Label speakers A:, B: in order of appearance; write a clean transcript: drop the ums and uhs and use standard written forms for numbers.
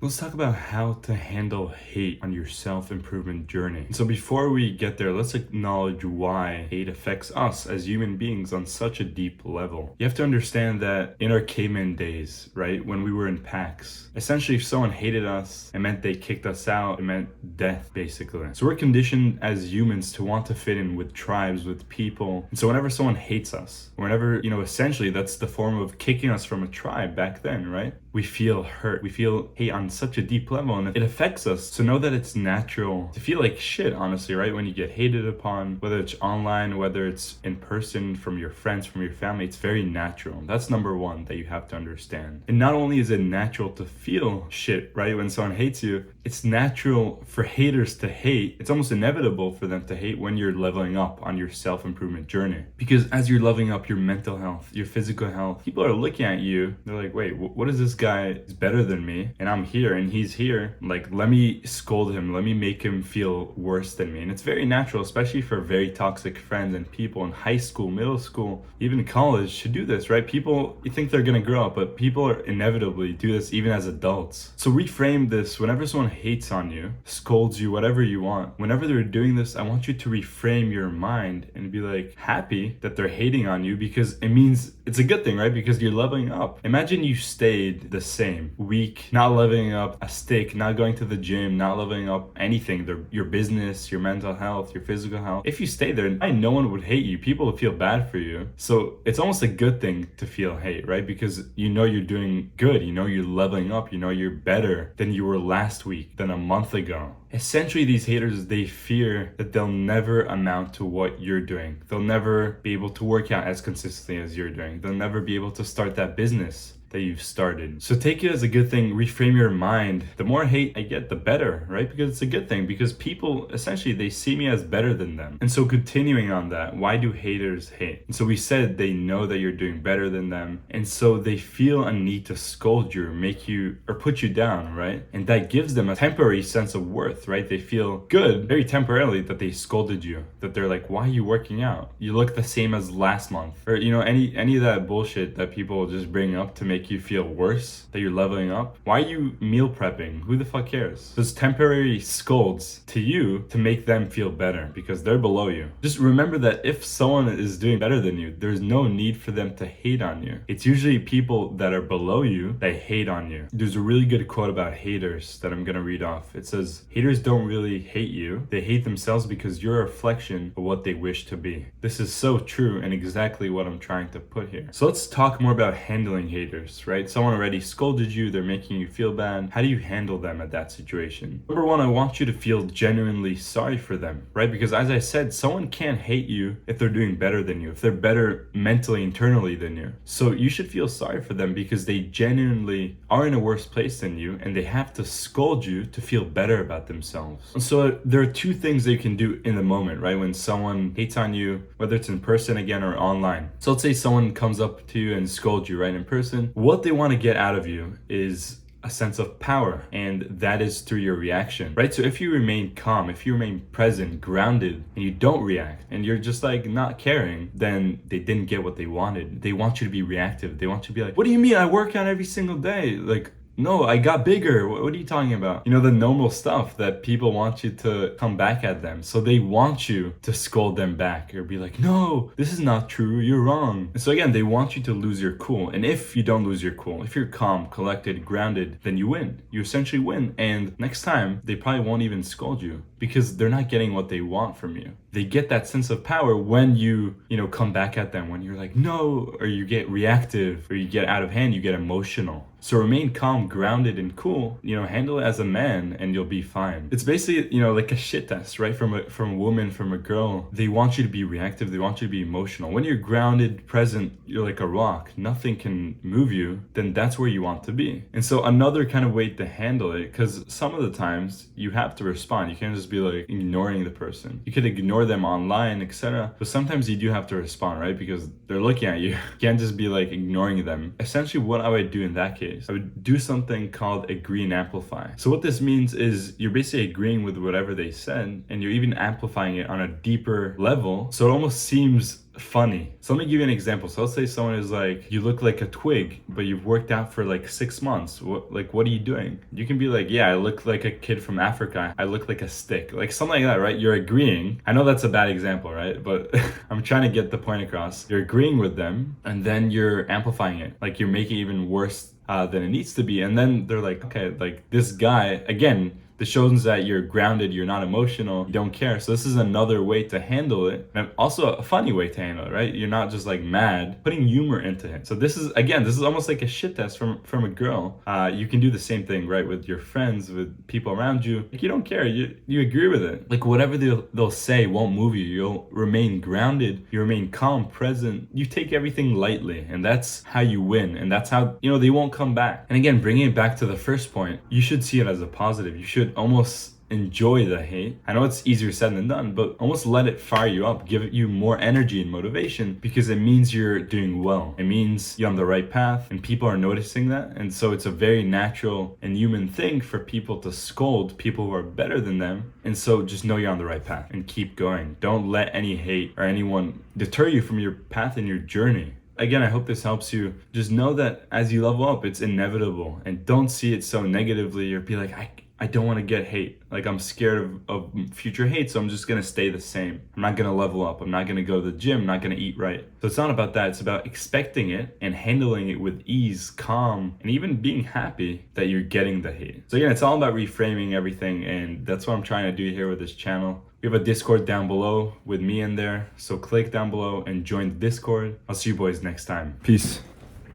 A: Let's talk about how to handle hate on your self-improvement journey. So before we get there, let's acknowledge why hate affects us as human beings on such a deep level. You have to understand that in our caveman days, right, when we were in packs, essentially if someone hated us, it meant they kicked us out, it meant death basically. So we're conditioned as humans to want to fit in with tribes, with people. And so whenever someone hates us, whenever, essentially that's the form of kicking us from a tribe back then, right? We feel hurt, we feel hate on such a deep level, and it affects us. So know that it's natural to feel like shit, honestly, right? When you get hated upon, whether it's online, whether it's in person, from your friends, from your family, it's very natural. That's number one that you have to understand. And not only is it natural to feel shit, right? When someone hates you, it's natural for haters to hate. It's almost inevitable for them to hate when you're leveling up on your self-improvement journey. Because as you're leveling up your mental health, your physical health, people are looking at you, they're like, wait, what is this guy is better than me? And I'm here and he's here. Like, let me scold him. Let me make him feel worse than me. And it's very natural, especially for very toxic friends and people in high school, middle school, even college to do this, right? People, you think they're gonna grow up, but people are inevitably do this even as adults. So reframe this. Whenever someone hates on you, scolds you, whatever you want, whenever they're doing this, I want you to reframe your mind and be like happy that they're hating on you, because it means it's a good thing, right? Because you're leveling up. Imagine you stayed the same, weak, not leveling up a stick, not going to the gym, not leveling up anything, your business, your mental health, your physical health. If you stay there, no one would hate you. People would feel bad for you. So it's almost a good thing to feel hate, right? Because you're doing good, you're leveling up, you're better than you were last week, than a month ago. Essentially, these haters, they fear that they'll never amount to what you're doing. They'll never be able to work out as consistently as you're doing. They'll never be able to start that business that you've started. So take it as a good thing, reframe your mind. The more hate I get, the better, right? Because it's a good thing, because people, essentially, they see me as better than them. And so continuing on that, why do haters hate? And so we said they know that you're doing better than them. And so they feel a need to scold you, or make you, or put you down, right? And that gives them a temporary sense of worth, right? They feel good, very temporarily, that they scolded you, that they're like, why are you working out? You look the same as last month. Or, any of that bullshit that people just bring up to make you feel worse, that you're leveling up. Why are you meal prepping? Who the fuck cares? Those temporary scolds to you to make them feel better because they're below you. Just remember that if someone is doing better than you, there's no need for them to hate on you. It's usually people that are below you that hate on you. There's a really good quote about haters that I'm gonna read off. It says, haters don't really hate you. They hate themselves because you're a reflection of what they wish to be. This is so true and exactly what I'm trying to put here. So let's talk more about handling haters, right? Someone already scolded you, they're making you feel bad. How do you handle them at that situation? Number one, I want you to feel genuinely sorry for them, right? Because as I said, someone can't hate you if they're doing better than you, if they're better mentally, internally than you. So you should feel sorry for them because they genuinely are in a worse place than you, and they have to scold you to feel better about themselves. And so there are two things that you can do in the moment, right? When someone hates on you, whether it's in person again or online. So let's say someone comes up to you and scolds you, right, in person. What they want to get out of you is a sense of power, and that is through your reaction, right? So if you remain calm, if you remain present, grounded, and you don't react, and you're just like not caring, then they didn't get what they wanted. They want you to be reactive. They want you to be like, what do you mean? I work out every single day. Like, no, I got bigger. What are you talking about? The normal stuff that people want you to come back at them. So they want you to scold them back or be like, no, this is not true. You're wrong. And so again, they want you to lose your cool. And if you don't lose your cool, if you're calm, collected, grounded, then you win. You essentially win. And next time, they probably won't even scold you because they're not getting what they want from you. They get that sense of power when you come back at them, when you're like, no, or you get reactive, or you get out of hand, you get emotional. So remain calm, grounded, and cool. Handle it as a man, and you'll be fine. It's basically, like a shit test, right? From a woman, from a girl. They want you to be reactive. They want you to be emotional. When you're grounded, present, you're like a rock. Nothing can move you. Then that's where you want to be. And so another kind of way to handle it, because some of the times you have to respond. You can't just be like ignoring the person. You could ignore them online, etc. But sometimes you do have to respond, right? Because they're looking at you. You can't just be like ignoring them. Essentially, what I would do in that case case, I would do something called agree and amplify. So what this means is you're basically agreeing with whatever they said, and you're even amplifying it on a deeper level. So it almost seems funny. So let me give you an example. So let's say someone is like, you look like a twig, but you've worked out for like 6 months. What are you doing? You can be like, yeah, I look like a kid from Africa. I look like a stick. Like something like that, right? You're agreeing. I know that's a bad example, right? But I'm trying to get the point across. You're agreeing with them, and then you're amplifying it. Like you're making it even worse than it needs to be. And then they're like, okay, like this guy, again, this shows that you're grounded, you're not emotional, you don't care. So this is another way to handle it. And also a funny way to handle it, right? You're not just like mad, putting humor into it. So this is, again, this is almost like a shit test from a girl. You can do the same thing, right? With your friends, with people around you. Like you don't care, you agree with it. Like whatever they'll say won't move you. You'll remain grounded, you remain calm, present. You take everything lightly, and that's how you win. And that's how, they won't come back. And again, bringing it back to the first point, you should see it as a positive. You should almost enjoy the hate. I know it's easier said than done, but almost let it fire you up, give you more energy and motivation, because it means you're doing well. It means you're on the right path and people are noticing that. And so it's a very natural and human thing for people to scold people who are better than them. And so just know you're on the right path and keep going. Don't let any hate or anyone deter you from your path and your journey. Again, I hope this helps you. Just know that as you level up, it's inevitable, and don't see it so negatively or be like, I don't want to get hate. Like I'm scared of future hate, so I'm just going to stay the same. I'm not going to level up. I'm not going to go to the gym. I'm not going to eat right. So it's not about that. It's about expecting it and handling it with ease, calm, and even being happy that you're getting the hate. So again, it's all about reframing everything, and that's what I'm trying to do here with this channel. We have a Discord down below with me in there, so click down below and join the Discord. I'll see you boys next time. Peace.